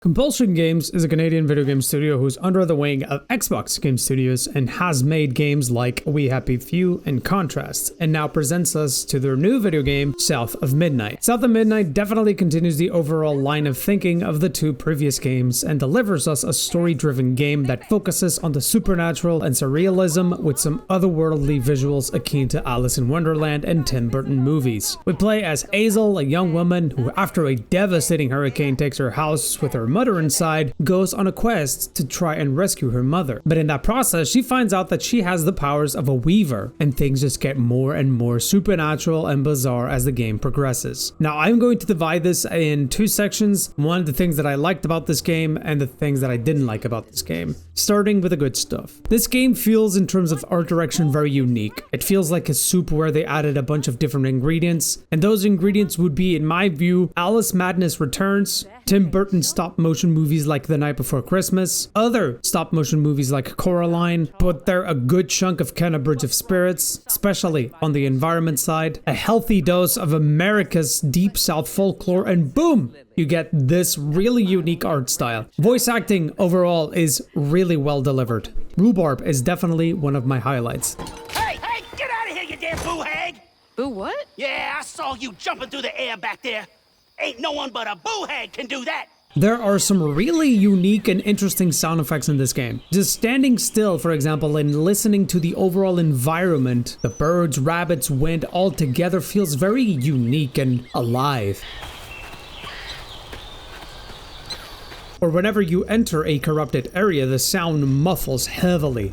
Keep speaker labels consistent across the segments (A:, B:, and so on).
A: Compulsion Games is a Canadian video game studio who's under the wing of Xbox Game Studios and has made games like We Happy Few and Contrast, and now presents us to their new video game, South of Midnight. South of Midnight definitely continues the overall line of thinking of the two previous games and delivers us a story-driven game that focuses on the supernatural and surrealism with some otherworldly visuals akin to Alice in Wonderland and Tim Burton movies. We play as Hazel, a young woman who, after a devastating hurricane takes her house with her mother inside, goes on a quest to try and rescue her mother. But in that process, she finds out that she has the powers of a weaver, and things just get more and more supernatural and bizarre as the game progresses. Now, I'm going to divide this in two sections. One, the things that I liked about this game, and the things that I didn't like about this game. Starting with the good stuff. This game feels, in terms of art direction, very unique. It feels like a soup where they added a bunch of different ingredients, and those ingredients would be, in my view, Alice Madness Returns, Tim Burton stop-motion movies like The Night Before Christmas, other stop-motion movies like Coraline, but they're a good chunk of Ken, A Bridge of Spirits, especially on the environment side, a healthy dose of America's Deep South folklore, and boom! You get this really unique art style. Voice acting overall is really well delivered. Rhubarb is definitely one of my highlights.
B: Hey, get out of here, you damn boo hag!
C: Boo what?
B: Yeah, I saw you jumping through the air back there. Ain't no one but a boo hag can do that.
A: There are some really unique and interesting sound effects in this game. Just standing still, for example, and listening to the overall environment, the birds, rabbits, wind, all together feels very unique and alive. Or whenever you enter a corrupted area, the sound muffles heavily.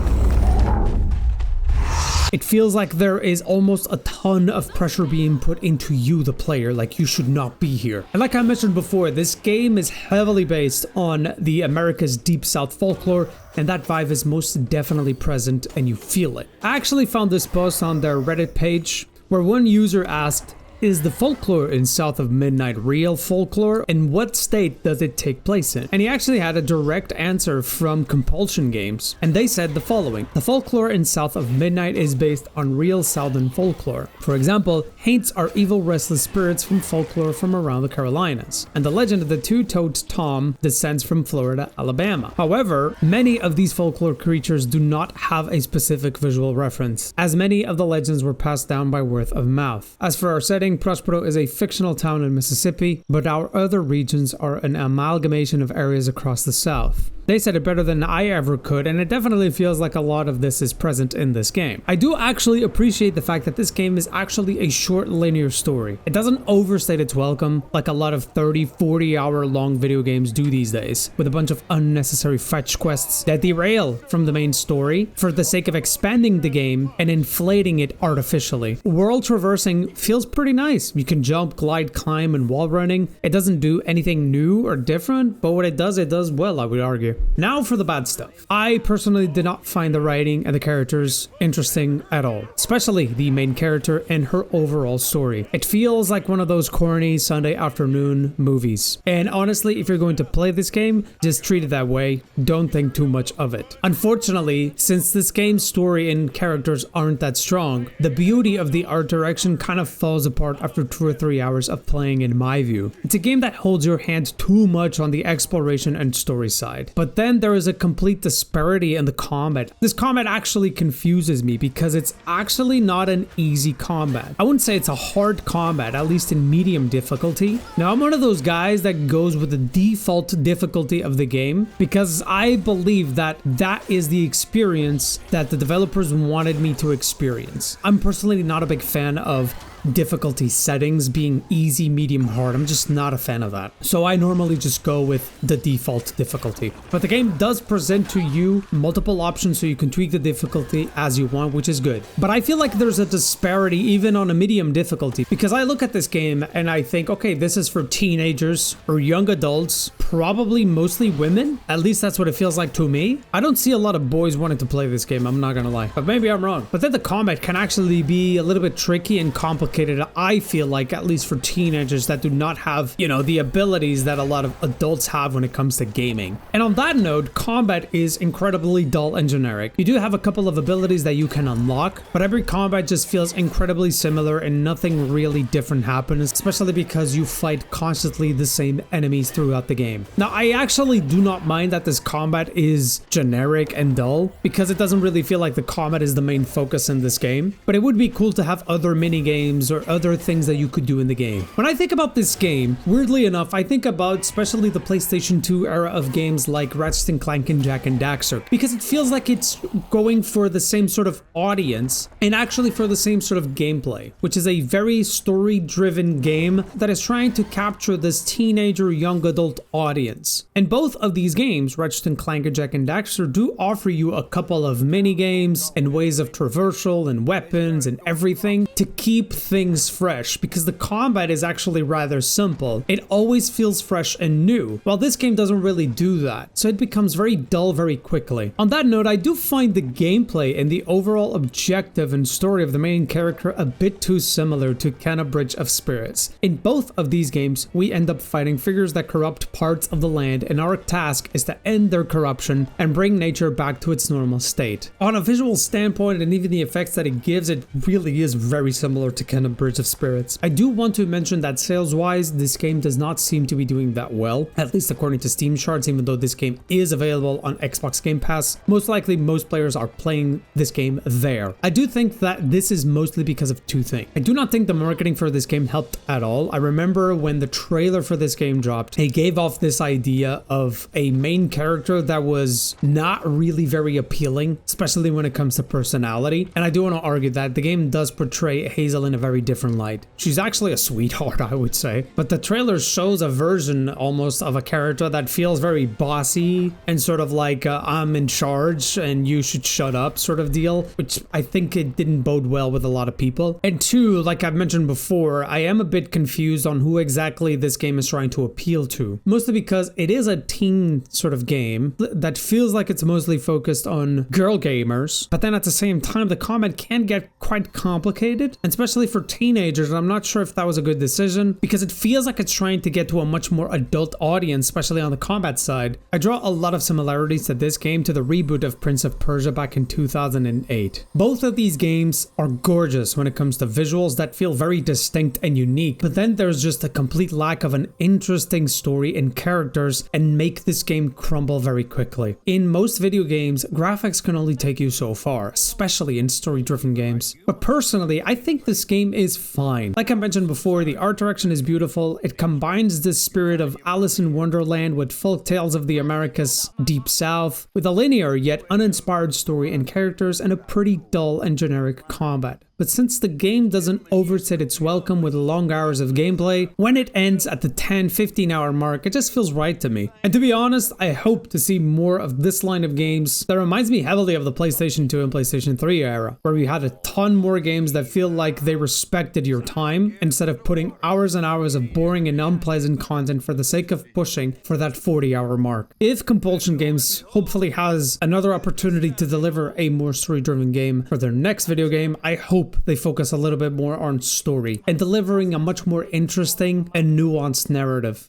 A: It feels like there is almost a ton of pressure being put into you, the player, like you should not be here. And like I mentioned before, this game is heavily based on the America's Deep South folklore, and that vibe is most definitely present and you feel it. I actually found this post on their Reddit page where one user asked, "Is the folklore in South of Midnight real folklore, and what state does it take place in?" And he actually had a direct answer from Compulsion Games, and they said the following: "The folklore in South of Midnight is based on real Southern folklore. For example, Haints are evil restless spirits from folklore from around the Carolinas, and the legend of the two-toed Tom descends from Florida, Alabama. However, many of these folklore creatures do not have a specific visual reference, as many of the legends were passed down by word of mouth. As for our setting, Prospero is a fictional town in Mississippi, but our other regions are an amalgamation of areas across the South." They said it better than I ever could, and it definitely feels like a lot of this is present in this game. I do actually appreciate the fact that this game is actually a short linear story. It doesn't overstate its welcome like a lot of 30-40 hour long video games do these days, with a bunch of unnecessary fetch quests that derail from the main story for the sake of expanding the game and inflating it artificially. World traversing feels pretty nice. You can jump, glide, climb, and wall running. It doesn't do anything new or different, but what it does well, I would argue. Now for the bad stuff. I personally did not find the writing and the characters interesting at all, especially the main character and her overall story. It feels like one of those corny Sunday afternoon movies. And honestly, if you're going to play this game, just treat it that way. Don't think too much of it. Unfortunately, since this game's story and characters aren't that strong, the beauty of the art direction kind of falls apart after 2 or 3 hours of playing, in my view. It's a game that holds your hand too much on the exploration and story side. But then there is a complete disparity in the combat. This combat actually confuses me because it's actually not an easy combat. I wouldn't say it's a hard combat, at least in medium difficulty. Now, I'm one of those guys that goes with the default difficulty of the game because I believe that that is the experience that the developers wanted me to experience. I'm personally not a big fan of difficulty settings being easy, medium, hard. I'm just not a fan of that. So I normally just go with the default difficulty. But the game does present to you multiple options so you can tweak the difficulty as you want, which is good. But I feel like there's a disparity even on a medium difficulty because I look at this game and I think, okay, this is for teenagers or young adults, probably mostly women. At least that's what it feels like to me. I don't see a lot of boys wanting to play this game, I'm not gonna lie. But maybe I'm wrong. But then the combat can actually be a little bit tricky and complicated, I feel like, at least for teenagers that do not have, the abilities that a lot of adults have when it comes to gaming. And on that note, combat is incredibly dull and generic. You do have a couple of abilities that you can unlock, but every combat just feels incredibly similar and nothing really different happens, especially because you fight constantly the same enemies throughout the game. game. Now, I actually do not mind that this combat is generic and dull, because it doesn't really feel like the combat is the main focus in this game, but it would be cool to have other mini games or other things that you could do in the game. When I think about this game, weirdly enough, I think about especially the PlayStation 2 era of games like Ratchet and Clank and Jak and Daxter, because it feels like it's going for the same sort of audience and actually for the same sort of gameplay, which is a very story-driven game that is trying to capture this teenager young adult audience. And both of these games, Ratchet and Clank and Jak and Daxter, do offer you a couple of mini games and ways of traversal and weapons and everything to keep things fresh, because the combat is actually rather simple. It always feels fresh and new, while this game doesn't really do that, so it becomes very dull very quickly. On that note, I do find the gameplay and the overall objective and story of the main character a bit too similar to Kena Bridge of Spirits. In both of these games, we end up fighting figures that corrupt parts of the land, and our task is to end their corruption and bring nature back to its normal state. On a visual standpoint and even the effects that it gives, it really is very similar to Kena Bridge of Spirits. I do want to mention that sales-wise, this game does not seem to be doing that well, at least according to Steam charts, even though this game is available on Xbox Game Pass. Most likely, most players are playing this game there. I do think that this is mostly because of two things. I do not think the marketing for this game helped at all. I remember when the trailer for this game dropped, it gave off this idea of a main character that was not really very appealing, especially when it comes to personality. And I do want to argue that the game does portray Hazel in a very different light. She's actually a sweetheart, I would say, but the trailer shows a version almost of a character that feels very bossy and sort of like I'm in charge and you should shut up sort of deal, which I think it didn't bode well with a lot of people. And two, like I've mentioned before, I am a bit confused on who exactly this game is trying to appeal to, mostly because it is a teen sort of game that feels like it's mostly focused on girl gamers, but then at the same time the combat can get quite complicated, and especially for teenagers. I'm not sure if that was a good decision, because it feels like it's trying to get to a much more adult audience, especially on the combat side. I draw a lot of similarities to this game to the reboot of Prince of Persia back in 2008. Both of these games are gorgeous when it comes to visuals that feel very distinct and unique, but then there's just a complete lack of an interesting story and characters, and make this game crumble very quickly. In most video games, graphics can only take you so far, especially in story-driven games. But personally, I think this game is fine. Like I mentioned before, the art direction is beautiful. It combines the spirit of Alice in Wonderland with folk tales of the Americas Deep South, with a linear yet uninspired story and characters, and a pretty dull and generic combat. But since the game doesn't overstay its welcome with long hours of gameplay, when it ends at the 10-15 hour mark, it just feels right to me. And to be honest, I hope to see more of this line of games that reminds me heavily of the PlayStation 2 and PlayStation 3 era, where we had a ton more games that feel like they respected your time, instead of putting hours and hours of boring and unpleasant content for the sake of pushing for that 40-hour mark. If Compulsion Games hopefully has another opportunity to deliver a more story-driven game for their next video game, I hope they focus a little bit more on story and delivering a much more interesting and nuanced narrative.